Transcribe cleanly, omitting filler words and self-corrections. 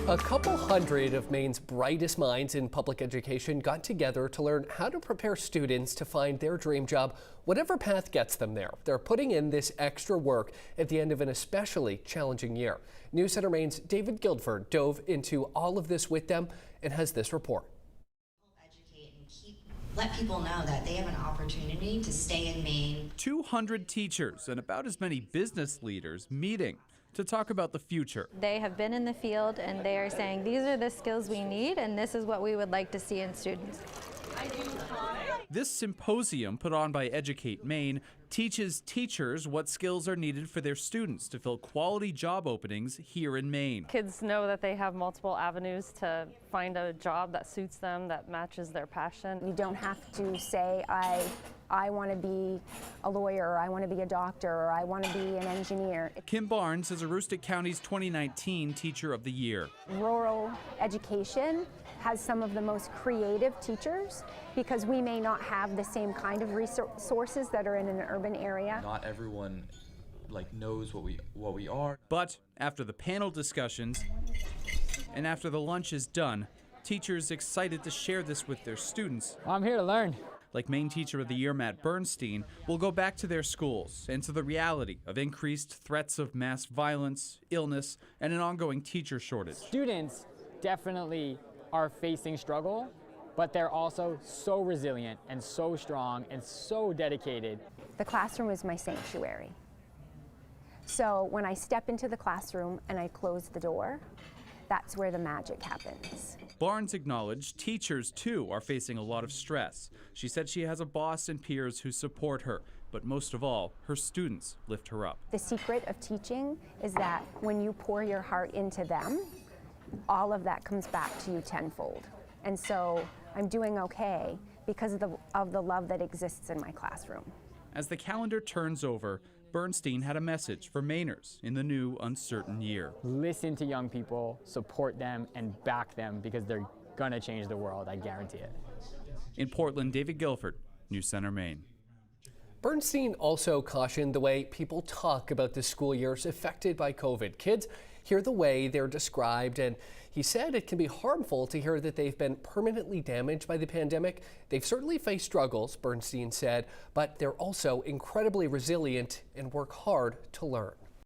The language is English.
A couple hundred of Maine's brightest minds in public education got together to learn how to prepare students to find their dream job, whatever path gets them there. They're putting in this extra work at the end of an especially challenging year. News Center Maine's David Guildford dove into all of this with them and has this report. Educate and let people know that they have an opportunity to stay in Maine. 200 teachers and about as many business leaders meeting to talk about the future. They have been in the field and they are saying these are the skills we need and this is what we would like to see in students. This symposium, put on by Educate Maine, teaches teachers what skills are needed for their students to fill quality job openings here in Maine. Kids know that they have multiple avenues to find a job that suits them, that matches their passion. You don't have to say, I want to be a lawyer, or I want to be a doctor, or I want to be an engineer. Kim Barnes is Aroostook County's 2019 Teacher of the Year. Rural education has some of the most creative teachers because we may not have the same kind of resources that are in an urban area. Not everyone knows what we are. But after the panel discussions and after the lunch is done, teachers excited to share this with their students. I'm here to learn. Like Maine Teacher of the Year Matt Bernstein, will go back to their schools and to the reality of increased threats of mass violence, illness, and an ongoing teacher shortage. Students definitely are facing struggle, but they're also so resilient and so strong and so dedicated. The classroom is my sanctuary. So when I step into the classroom and I close the door, that's where the magic happens. Barnes acknowledged teachers, too, are facing a lot of stress. She said she has a boss and peers who support her, but most of all, her students lift her up. The secret of teaching is that when you pour your heart into them, all of that comes back to you tenfold. And so I'm doing okay because of the love that exists in my classroom. As the calendar turns over, Bernstein had a message for Mainers in the new uncertain year. Listen to young people, support them, and back them because they're gonna change the world, I guarantee it. In Portland, David Guildford, News Center, Maine. Bernstein also cautioned the way people talk about the school years affected by COVID. Kids hear the way they're described, and he said it can be harmful to hear that they've been permanently damaged by the pandemic. They've certainly faced struggles, Bernstein said, but they're also incredibly resilient and work hard to learn.